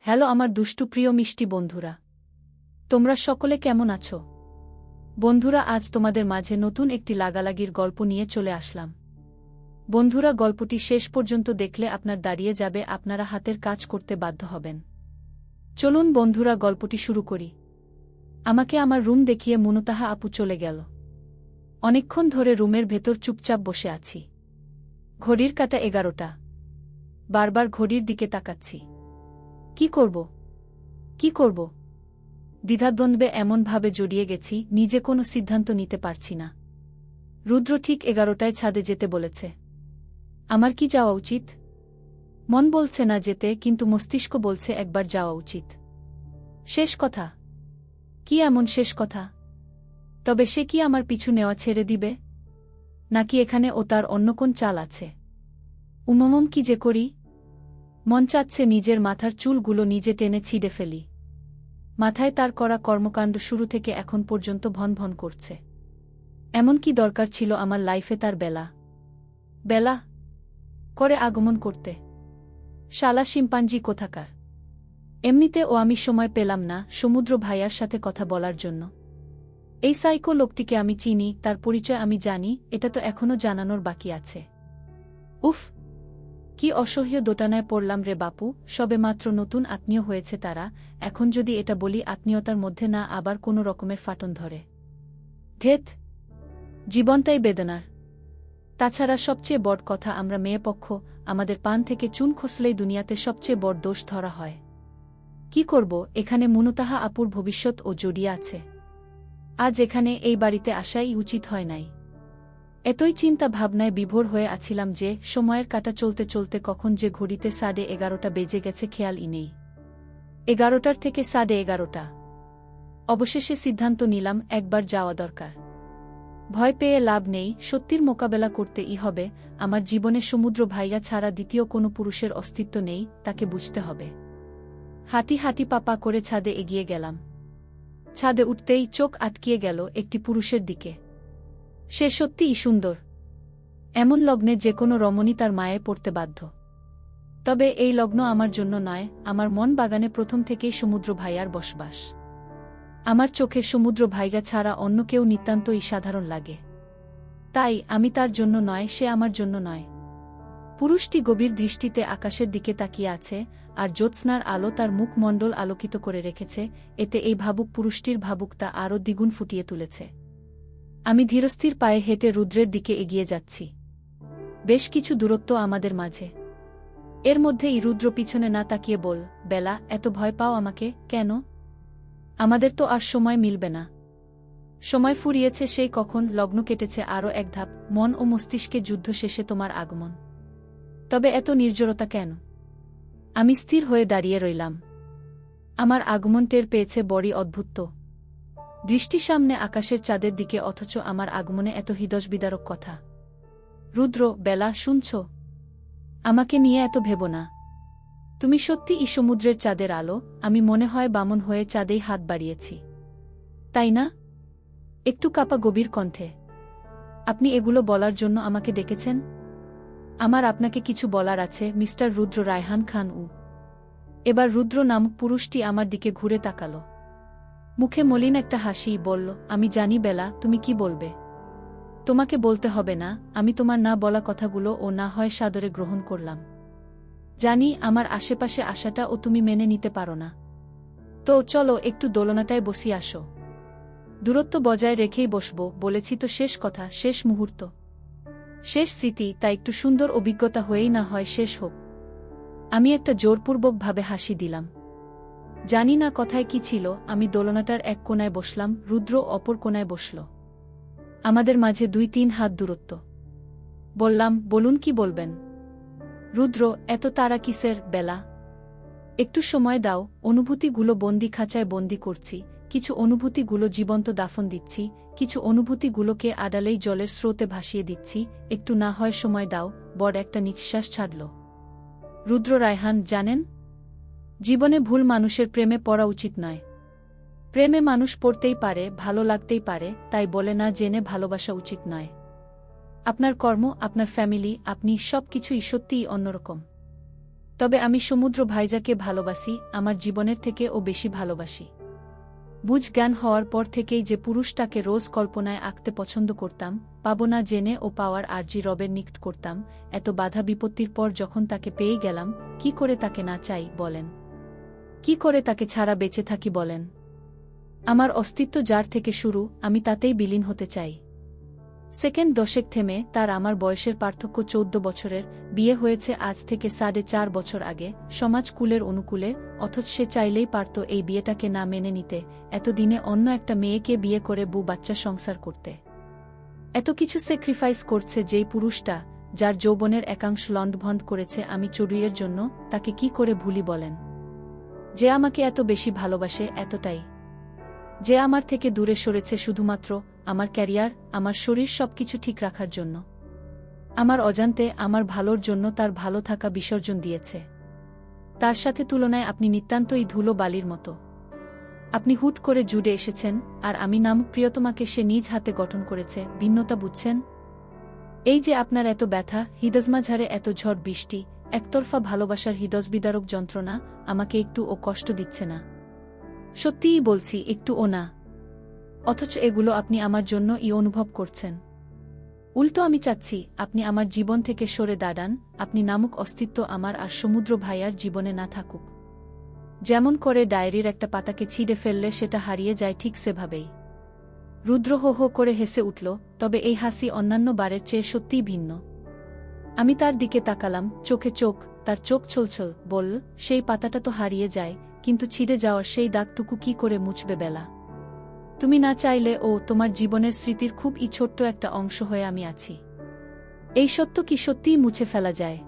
Hello আমার দুষ্টু প্রিয় মিষ্টি বন্ধুরা, তোমরা সকলে কেমন আছো? বন্ধুরা, আজ তোমাদের মাঝে নতুন একটি লাগালাগির গল্প নিয়ে চলে আসলাম। বন্ধুরা, গল্পটি শেষ পর্যন্ত দেখলে আপনার দাঁড়িয়ে যাবে, আপনারা হাতের কাজ করতে বাধ্য হবেন। চলুন বন্ধুরা, গল্পটি শুরু করি। আমাকে আমার রুম দেখিয়ে মুনতাহা আপু চলে গেল। অনেকক্ষণ ধরে রুমের ভেতর চুপচাপ বসে আছি। ঘড়ির কাঁটা 11টা। বারবার ঘড়ির দিকে তাকাচ্ছি। কি করব? দ্বিধাদ্বন্দ্বে এমনভাবে জড়িয়ে গেছি, নিজে কোনো সিদ্ধান্ত নিতে পারছি না। রুদ্র ঠিক 11টায় ছাদে যেতে বলেছে। আমার কি যাওয়া উচিত? মন বলছে না যেতে, কিন্তু মস্তিষ্ক বলছে একবার যাওয়া উচিত। শেষ কথা? কি এমন শেষ কথা? তবে সে কি আমার পিছু নেওয়া ছেড়ে দিবে? নাকি এখানে ও তার অন্য কোন চাল আছে? কি যে করি! মন চাচ্ছে নিজের মাথার চুলগুলো নিজে টেনে ছিঁড়ে ফেলি। মাথায় তার করা কর্মকাণ্ড শুরু থেকে এখন পর্যন্ত ভন ভন করছে। এমন কি দরকার ছিল আমার লাইফে তার বেলা করে আগমন করতে? শালা শিম্পাঞ্জি কোথাকার! এমনিতে ও আমি সময় পেলাম না সমুদ্র ভাইয়ার সাথে কথা বলার জন্য। এই সাইকো লোকটিকে আমি চিনি, তার পরিচয় আমি জানি, এটা তো এখনও জানানোর বাকি আছে। উফ, কি অসহ্য দোটানায় পড়লাম রে বাপু। সবে মাত্র নতুন আত্মীয় হয়েছে তারা, এখন যদি এটা বলি আত্মীয়তার মধ্যে না আবার কোনো রকমের ফাটন ধরে। ধেত, জীবনটাই বেদনার। তাছাড়া সবচেয়ে বড় কথা, আমরা মেয়ে পক্ষ, আমাদের পান থেকে চুন খসলেই দুনিয়াতে সবচেয়ে বড় দোষ ধরা হয়। কি করব, এখানে মুনতাহা আপুর ভবিষ্যৎ ও জড়িয়ে আছে। আজ এখানে এই বাড়িতে আসাই উচিত হয় নাই। এতই চিন্তা ভাবনায় বিভোর হয়ে আছিলাম যে সময়ের কাঁটা চলতে চলতে কখন যে ঘড়িতে 11:30 বেজে গেছে খেয়ালই নেই। 11টার থেকে 11:30। অবশেষে সিদ্ধান্ত নিলাম একবার যাওয়া দরকার। ভয় পেয়ে লাভ নেই, সত্যির মোকাবেলা করতেই হবে। আমার জীবনে সমুদ্র ভাইয়া ছাড়া দ্বিতীয় কোনো পুরুষের অস্তিত্ব নেই, তাকে বুঝতে হবে। হাঁটি হাঁটি পাপা করে ছাদে এগিয়ে গেলাম। ছাদে উঠতেই চোখ আটকিয়ে গেল একটি পুরুষের দিকে। সে সত্যিই সুন্দর। এমন লগ্নে যে কোনো রমণী তার মায়ে পড়তে বাধ্য। তবে এই লগ্ন আমার জন্য নয়। আমার মন বাগানে প্রথম থেকেই সমুদ্র ভাইয়ার বসবাস। আমার চোখে সমুদ্র ভাইয়া ছাড়া অন্য কেউ নিতান্তই সাধারণ লাগে। তাই আমি তার জন্য নয়, সে আমার জন্য নয়। পুরুষটি গভীর দৃষ্টিতে আকাশের দিকে তাকিয়ে আছে, আর জ্যোৎস্নার আলো তার মুখমণ্ডল আলোকিত করে রেখেছে। এতে এই ভাবুক পুরুষটির ভাবুকতা আরও দ্বিগুণ ফুটিয়ে তুলেছে। আমি ধীরস্থির পায়ে হেঁটে রুদ্রের দিকে এগিয়ে যাচ্ছি। বেশ কিছু দূরত্ব আমাদের মাঝে। এর মধ্যেই রুদ্র পিছনে না তাকিয়ে বল, বেলা, এত ভয় পাও আমাকে কেন? আমাদের তো আর সময় মিলবে না। সময় ফুরিয়েছে সেই কখন, লগ্ন কেটেছে আরও এক ধাপ। মন ও মস্তিষ্কে যুদ্ধ শেষে তোমার আগমন। তবে এত নির্জরতা কেন? আমি স্থির হয়ে দাঁড়িয়ে রইলাম। আমার আগমন টের পেয়েছে বড়ই অদ্ভুত। দৃষ্টি সামনে আকাশের চাঁদের দিকে, অথচ আমার আগমনে এত হৃদয়বিদারক কথা। রুদ্র, বেলা, শুনছ? আমাকে নিয়ে এত ভেবো না। তুমি সত্যি ই সমুদ্রের চাঁদের আলো। আমি মনে হয় বামন হয়ে চাঁদেই হাত বাড়িয়েছি, তাই না? একটু কাঁপা গভীর কণ্ঠে। আপনি এগুলো বলার জন্য আমাকে ডেকেছেন? আমার আপনাকে কিছু বলার আছে, মিস্টার রুদ্র রায়হান খান। এবার রুদ্র নামক পুরুষটি আমার দিকে ঘুরে তাকাল। মুখে মলিন একটা হাসি, বলল, আমি জানি বেলা, তুমি কি বলবে। তোমাকে বলতে হবে না। আমি তোমার না বলা কথাগুলো ও না হয় সাদরে গ্রহণ করলাম। জানি আমার আশেপাশে আসাটা ও তুমি মেনে নিতে পারো না। তো চলো একটু দোলনাটায় বসি আসো। দূরত্ব বজায় রেখেই বসবো বলেছি তো। শেষ কথা, শেষ মুহূর্ত, শেষ স্মৃতি, তাই একটু সুন্দর অভিজ্ঞতা হয়েই না হয় শেষ হোক। আমি একটা জোরপূর্বকভাবে হাসি দিলাম। জানি না কথায় কি ছিল। আমি দোলনাটার এক কোণায় বসলাম, রুদ্র অপর কোণায় বসল। আমাদের মাঝে 2-3 হাত দূরত্ব। বললাম, বলুন কি বলবেন। রুদ্র, এত তাড়া কিসের বেলা? একটু সময় দাও। অনুভূতিগুলো বন্দি খাঁচায় বন্দি করছি। কিছু অনুভূতিগুলো জীবন্ত দাফন দিচ্ছি, কিছু অনুভূতিগুলোকে আড়ালেই জলের স্রোতে ভাসিয়ে দিচ্ছি। একটু না হয় সময় দাও। বড় একটা নিঃশ্বাস ছাড়ল। রুদ্র রায়হান, জানেন, জীবনে ভুল মানুষের প্রেমে পড়া উচিত নয়। প্রেমে মানুষ পড়তেই পারে, ভালো লাগতেই পারে, তাই বলে না জেনে ভালোবাসা উচিত নয়। আপনার কর্ম, আপনার ফ্যামিলি, আপনি সব কিছুই সত্যিই অন্যরকম। তবে আমি সমুদ্র ভাইজাকে ভালোবাসি, আমার জীবনের থেকে ও বেশি ভালোবাসি। বুঝ জ্ঞান হওয়ার পর থেকেই যে পুরুষটাকে রোজ কল্পনায় আঁকতে পছন্দ করতাম, পাব না জেনে ও পাওয়ার আর্জি রবের নিকট করতাম, এত বাধা বিপত্তির পর যখন তাকে পেয়ে গেলাম, কি করে তাকে না চাই বলেন? কি করে তাকে ছাড়া বেঁচে থাকি বলেন? আমার অস্তিত্ব যার থেকে শুরু, আমি তাতেই বিলীন হতে চাই। সেকেন্ড দশেক থেমে তার আমার বয়সের পার্থক্য 14 বছরের, বিয়ে হয়েছে আজ থেকে 4.5 বছর আগে, সমাজ কুলের অনুকূলে, অথচ সে চাইলেই পারত এই বিয়েটাকে না মেনে নিতে, এতদিনে অন্য একটা মেয়েকে বিয়ে করে বাচ্চা সংসার করতে। এত কিছু স্যাক্রিফাইস করছে যেই পুরুষটা, যার যৌবনের একাংশ লণ্ডভণ্ড করেছে আমি চড়ুইয়ের জন্য, তাকে কি করে ভুলি বলেন? যে আমাকে এত বেশি ভালোবাসে, এতটাই যে আমার থেকে দূরে সরেছে শুধুমাত্র আমার ক্যারিয়ার, আমার শরীর সবকিছু ঠিক রাখার জন্য, আমার অজান্তে আমার ভালোর জন্য তার ভালো থাকা বিসর্জন দিয়েছে। তার সাথে তুলনায় আপনি নিতান্তই ধুলো বালির মতো। আপনি হুট করে জুড়ে এসেছেন, আর আমি নামক প্রিয়তমাকে সে নিজ হাতে গঠন করেছে, ভিন্নতা বুঝছেন? এই যে আপনার এত ব্যথা, হৃদয়মাঝারে এত ঝড় বৃষ্টি, একতরফা ভালোবাসার হৃদয়বিদারক যন্ত্রণা, আমাকে একটু ও কষ্ট দিচ্ছে না। সত্যিই বলছি, একটু ও না। অথচ এগুলো আপনি আমার জন্য অনুভব করছেন। উল্টো আমি চাচ্ছি আপনি আমার জীবন থেকে সরে দাঁড়ান, আপনি নামক অস্তিত্ব আমার আর সমুদ্র ভাইয়ার জীবনে না থাকুক। যেমন করে ডায়েরির একটা পাতাকে ছিঁড়ে ফেললে সেটা হারিয়ে যায়, ঠিক সেভাবেই। রুদ্র হো হো করে হেসে উঠল, তবে এই হাসি অন্যান্য বারের চেয়ে সত্যিই ভিন্ন। আমি তার দিকে তাকালাম, চোখে চোখ, তার চোখ ছলছল, বলল, সেই পাতাটা তো হারিয়ে যায়, কিন্তু ছিঁড়ে যাওয়ার সেই দাগটুকু কি করে মুছবে বেলা? তুমি না চাইলে তোমার জীবনের স্মৃতির খুব ছোট্ট একটা অংশ হয়ে আমি আছি। এই সত্য কি সত্যিই মুছে ফেলা যায়?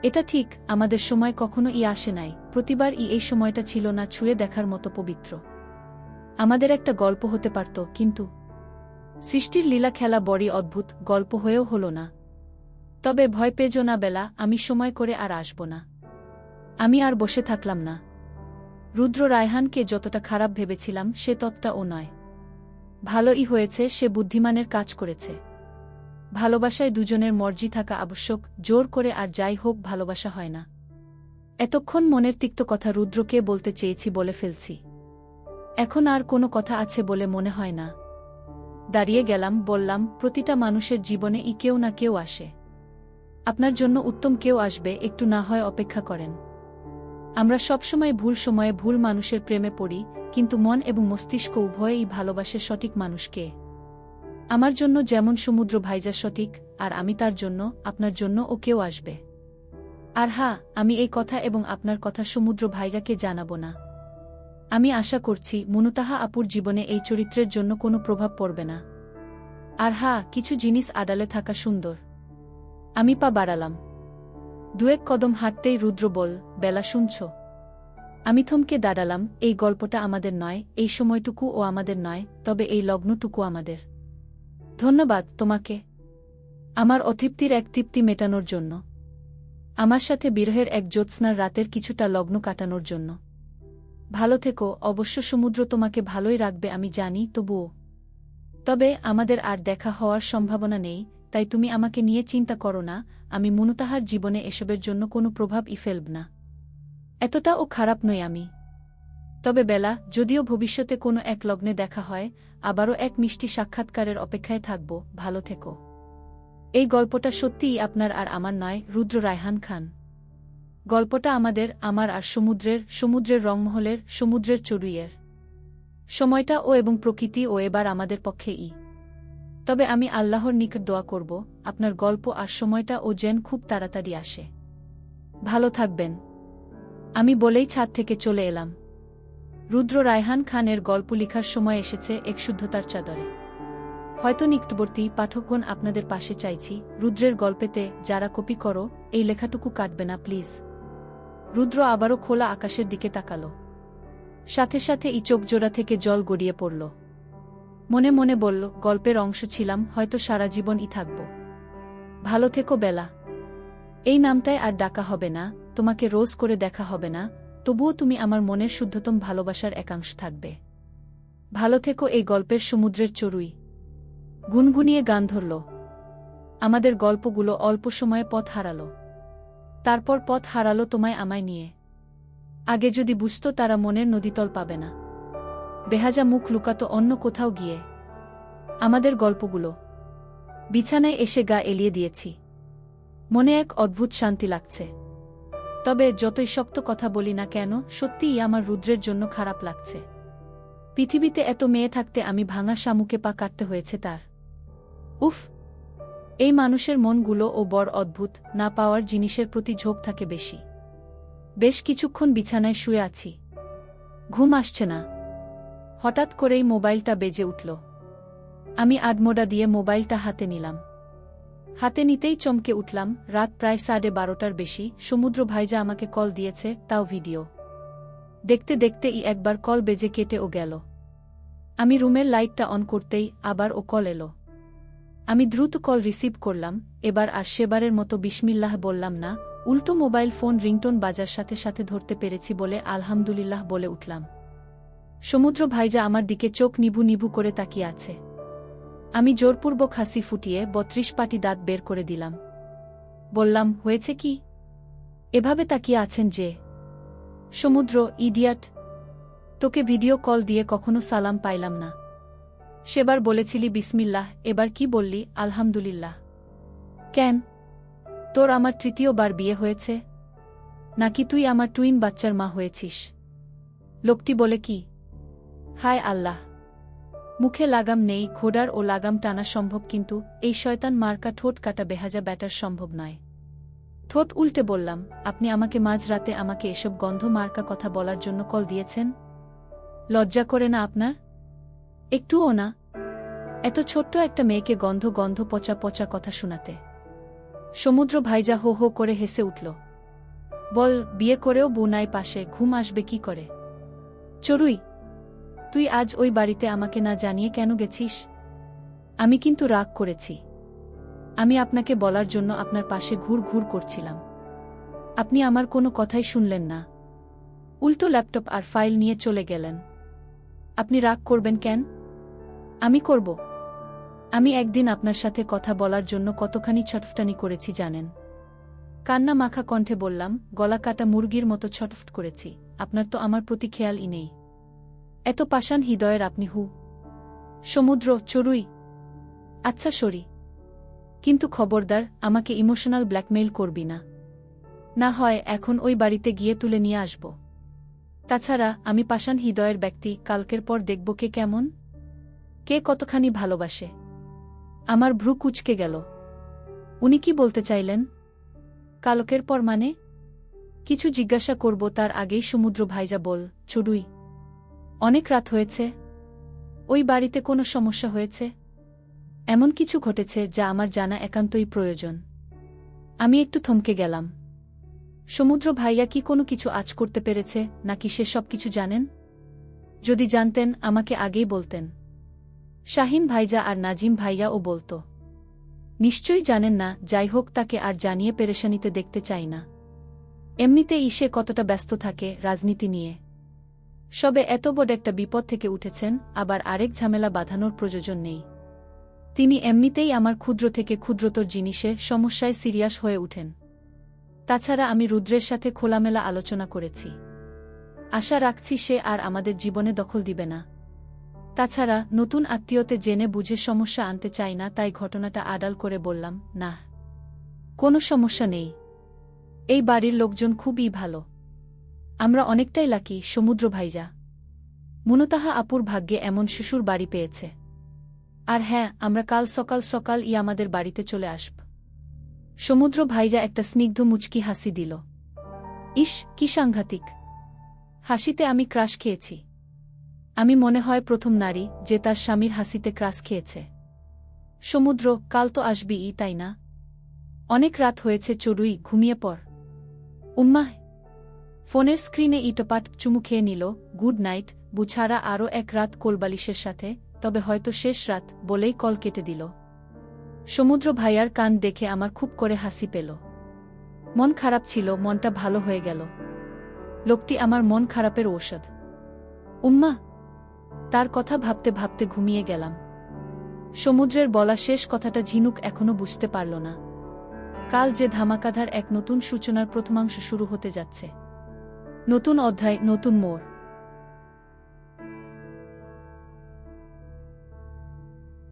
এটা ঠিক, আমাদের সময় কখনো আসে নাই, প্রতিবার এই সময়টা ছিল না ছুঁয়ে দেখার মতো পবিত্র। আমাদের একটা গল্প হতে পারত, কিন্তু সৃষ্টির লীলা খেলা বড়ই অদ্ভুত, গল্প হয়েও হল না। তবে ভয় পেজো না বেলা, আমি সময় করে আর আসব না। আমি আর বসে থাকলাম না। রুদ্র রায়হানকে যতটা খারাপ ভেবেছিলাম সে ততটা ও নয়। ভালোই হয়েছে সে বুদ্ধিমানের কাজ করেছে। ভালোবাসায় দুজনের মর্জি থাকা আবশ্যক, জোর করে আর যাই হোক ভালোবাসা হয় না। এতক্ষণ মনের তিক্ত কথা রুদ্রকে বলতে চেয়েছি, বলে ফেলছি। এখন আর কোনো কথা আছে বলে মনে হয় না। দাঁড়িয়ে গেলাম, বললাম, প্রতিটা মানুষের জীবনে কেউ না কেউ আসে। আপনার জন্য উত্তম কেউ আসবে, একটু না হয় অপেক্ষা করেন। আমরা সবসময় ভুল সময়ে ভুল মানুষের প্রেমে পড়ি, কিন্তু মন এবং মস্তিষ্ক উভয়েই ভালোবাসে সঠিক মানুষকে। আমার জন্য যেমন সমুদ্র ভাইজা সঠিক, আর আমি তার জন্য, আপনার জন্য কেউ আসবে। আর হ্যাঁ, আমি এই কথা এবং আপনার কথা সমুদ্র ভাইজাকে জানাবো না। আমি আশা করছি মুনতাহা আপুর জীবনে এই চরিত্রের জন্য কোনো প্রভাব পড়বে না। আর হ্যাঁ, কিছু জিনিস আড়ালে থাকা সুন্দর। আমি পা বাড়ালাম। 2-1 কদম হাঁটতেই রুদ্র বল, বেলা শুনছ? আমি থমকে দাঁড়ালাম। এই গল্পটা আমাদের নয়, এই সময়টুকু আমাদের নয়, তবে এই লগ্নটুকু আমাদের। ধন্যবাদ তোমাকে, আমার অতৃপ্তির এক তৃপ্তি মেটানোর জন্য, আমার সাথে বিরহের এক জ্যোৎস্নার রাতের কিছুটা লগ্ন কাটানোর জন্য। ভালো থেকো। অবশ্য সমুদ্র তোমাকে ভালোই রাখবে আমি জানি, তবুও। তবে আমাদের আর দেখা হওয়ার সম্ভাবনা নেই, তাই তুমি আমাকে নিয়ে চিন্তা করো না। আমি মুনতাহার জীবনে এসবের জন্য কোনো প্রভাব ফেলব না। এতটাও খারাপ নই আমি। তবে বেলা, যদিও ভবিষ্যতে কোনো এক লগ্নে দেখা হয়, আবারও এক মিষ্টি সাক্ষাৎকারের অপেক্ষায় থাকব। ভালো থেকো। এই গল্পটা সত্যিই আপনার আর আমার নয়, রুদ্র রায়হান খান। গল্পটা আমাদের, আমার আর সমুদ্রের, সমুদ্রের রংমহলের, সমুদ্রের চড়ুইয়ের। সময়টা এবং প্রকৃতি এবার আমাদের পক্ষে। তবে আমি আল্লাহর নিকট দোয়া করব, আপনার গল্প আর সময়টা যেন খুব তাড়াতাড়ি আসে। ভালো থাকবেন। আমি বলেই ছাদ থেকে চলে এলাম। রুদ্র রায়হান খানের গল্প লেখার সময় এসেছে এক শুদ্ধতার চাদরে। হয়তো নিকটবর্তী পাঠকগণ আপনাদের পাশে চাইছি, রুদ্রের গল্পেতে যারা কপি করো, এই লেখাটুকু কাটবে না প্লিজ। রুদ্র আবারও খোলা আকাশের দিকে তাকালো। সাথে সাথে চোখজোড়া থেকে জল গড়িয়ে পড়ল। মনে মনে বলল, গল্পের অংশ ছিলাম, হয়তো সারা জীবনই থাকব। ভালো থেকো বেলা। এই নামটায় আর ডাকা হবে না, তোমাকে রোজ করে দেখা হবে না, তবুও তুমি আমার মনের শুদ্ধতম ভালোবাসার একাংশ থাকবে। ভালো থেকো। এই গল্পের সমুদ্রের চড়ুই গুনগুনিয়ে গান ধরল। আমাদের গল্পগুলো অল্প সময়ে পথ হারাল। তারপর পথ হারালো তোমায় আমায় নিয়ে। আগে যদি বুঝতো তারা মনের নদীতল পাবে না। বেহাজা মুখ লুকাতো অন্য কোথাও গিয়ে। আমাদের গল্পগুলো বিছানায় এসে গা এলিয়ে দিয়েছি। মনে এক অদ্ভুত শান্তি লাগছে। তবে যতই শক্ত কথা বলি না কেন, সত্যিই আমার রুদ্রের জন্য খারাপ লাগছে। পৃথিবীতে এত মেয়ে থাকতে আমি ভাঙা শামুকে পা কাটতে হয়েছে তার। উফ, এই মানুষের মনগুলো ও বড় অদ্ভুত, না পাওয়ার জিনিসের প্রতি ঝোঁক থাকে বেশি। বেশ কিছুক্ষণ বিছানায় শুয়ে আছি, ঘুম আসছে না। হঠাৎ করেই মোবাইলটা বেজে উঠল। আমি আডমোডা দিয়ে মোবাইলটা হাতে নিলাম। হাতে নিতেই চমকে উঠলাম। রাত প্রায় 12:30টার বেশি। সমুদ্র ভাইজা আমাকে কল দিয়েছে, তাও ভিডিও। দেখতে দেখতেই একবার কল বেজে কেটেও গেল। আমি রুমের লাইটটা অন করতেই আবার ও কল এলো। আমি দ্রুত কল রিসিভ করলাম। এবার আর সেবারের মতো বিসমিল্লাহ বললাম না, উল্টো মোবাইল ফোন রিংটোন বাজার সাথে সাথে ধরতে পেরেছি বলে আলহামদুলিল্লাহ বলে উঠলাম। সমুদ্র ভাইজা আমার দিকে চোখ নিভু নিভু করে তাকিয়ে আছে। আমি জোরপূর্বক হাসি ফুটিয়ে 32 পাটি দাঁত বের করে দিলাম। বললাম, হয়েছে কি? এভাবে তাকিয়ে আছেন যে? সমুদ্র, ইডিয়াট! তোকে ভিডিও কল দিয়ে কখনো সালাম পাইলাম না। সেবার বলেছিলি বিসমিল্লাহ, এবার কি বললি আলহামদুলিল্লাহ? কেন? তোর আমার তৃতীয়বার বিয়ে হয়েছে? নাকি তুই আমার টুইন বাচ্চার মা হয়েছিস? লোকটি বলে কি? হায় আল্লাহ! মুখে লাগাম নেই, ঘোড়ার ও লাগাম টানা সম্ভব, কিন্তু এই শয়তান মার্কা ঠোঁট কাটা বেহাজা ব্যাটার সম্ভব নয়। ঠোঁট উল্টে বললাম, আপনি আমাকে মাঝরাতে আমাকে এসব গন্ধ মার্কা কথা বলার জন্য কল দিয়েছেন? লজ্জা করে না আপনার? একটুও না? এত ছোট্ট একটা মেয়েকে গন্ধ গন্ধ পচা পচা কথা শোনাতে? সমুদ্র ভাইজা হো হো করে হেসে উঠল। বল, বিয়ে করেও বউ নাই পাশে, ঘুম আসবে কি করে? চড়ুই, তুই আজ ওই বাড়িতে আমাকে না জানিয়ে কেন গেছিস? আমি কিন্তু রাগ করেছি। আমি আপনাকে বলার জন্য আপনার পাশে ঘুর ঘুর করছিলাম। আপনি আমার কোনো কথাই শুনলেন না। উল্টো ল্যাপটপ আর ফাইল নিয়ে চলে গেলেন। আপনি রাগ করবেন কেন? আমি করব? আমি একদিন আপনার সাথে কথা বলার জন্য কতখানি ছটফটানি করেছি জানেন? কান্না মাখা কণ্ঠে বললাম, গলা কাটা মুরগির মতো ছটফট করেছি। আপনার তো আমার প্রতি খেয়ালই নেই। এত পাষাণ হৃদয়ের আপনি হু? সমুদ্র, চড়ুই! আচ্ছা সরি, কিন্তু খবরদার আমাকে ইমোশনাল ব্ল্যাকমেইল করবি না। না হয় এখন ওই বাড়িতে গিয়ে তুলে নিয়ে আসব। তাছাড়া আমি পাষাণ হৃদয়ের ব্যক্তি, কালকের পর দেখব কে কেমন, কে কতখানি ভালোবাসে। আমার ভ্রু কুঁচকে গেল। উনি কি বলতে চাইলেন? কালকের পর মানে? কিছু জিজ্ঞাসা করব তার আগেই সমুদ্র ভাইজা বল, চড়ুই, অনেক রাত হয়েছে। ওই বাড়িতে কোনো সমস্যা হয়েছে? এমন কিছু ঘটেছে যা আমার জানা একান্তই প্রয়োজন। আমি একটু থমকে গেলাম। সমুদ্র ভাইয়া কি কোনো কিছু আঁচ করতে পেরেছে, নাকি সে সব কিছু জানেন? যদি জানতেন আমাকে আগেই বলতেন। শাহিন ভাইজা আর নাজিম ভাইয়াও বলতো। নিশ্চয়ই জানেন না, যাই হোক তাকে আর জানিয়ে পেরেশানিতে দেখতে চাই না। এমনিতেই সে কতটা ব্যস্ত থাকে রাজনীতি নিয়ে। সবে এত বড় একটা বিপদ থেকে উঠেছেন, আবার আরেক ঝামেলা বাঁধানোর প্রয়োজন নেই। তিনি এমনিতেই আমার ক্ষুদ্র থেকে ক্ষুদ্রতর জিনিসে সমস্যায় সিরিয়াস হয়ে উঠেন। তাছাড়া আমি রুদ্রের সাথে খোলামেলা আলোচনা করেছি। আশা রাখছি সে আর আমাদের জীবনে দখল দিবে না। তাছাড়া নতুন আত্মীয়তে জেনে বুঝে সমস্যা আনতে চাই না, তাই ঘটনাটা আড়াল করে বললাম, না, কোনো সমস্যা নেই। এই বাড়ির লোকজন খুবই ভালো। আমরা অনেকটাই লাকি সমুদ্র ভাইজা। মুনতাহা আপুর ভাগ্যে এমন শ্বশুর বাড়ি পেয়েছে। আর হ্যাঁ, আমরা কাল সকাল সকাল আমাদের বাড়িতে চলে আসব। সমুদ্র ভাইজা একটা স্নিগ্ধ মুচকি হাসি দিল। ইস, কি সাংঘাতিক হাসিতে আমি ক্রাশ খেয়েছি। আমি মনে হয় প্রথম নারী যে তার স্বামীর হাসিতে ক্রাশ খেয়েছে। সমুদ্র, কাল তো আসবি, তাই না? অনেক রাত হয়েছে চড়ুই, ঘুমিয়ে পড়। উম্মাহ! ফোনের স্ক্রিনে ইটপাট চুমু খেয়ে নিল। গুড নাইট বুছারা আরও এক রাত কোলবালিশের সাথে, তবে হয়তো শেষ রাত বলেই কল কেটে দিল। সমুদ্র ভাইয়ার কান দেখে আমার খুব করে হাসি পেল। মন খারাপ ছিল, মনটা ভালো হয়ে গেল। লোকটি আমার মন খারাপের ঔষধ। উম্মা! তার কথা ভাবতে ভাবতে ঘুমিয়ে গেলাম। সমুদ্রের বলা শেষ কথাটা ঝিনুক এখনো বুঝতে পারল না। কাল যে ধামাকাধার এক নতুন সূচনার প্রথমাংশ শুরু হতে যাচ্ছে। নতুন অধ্যায়, নতুন মোড়।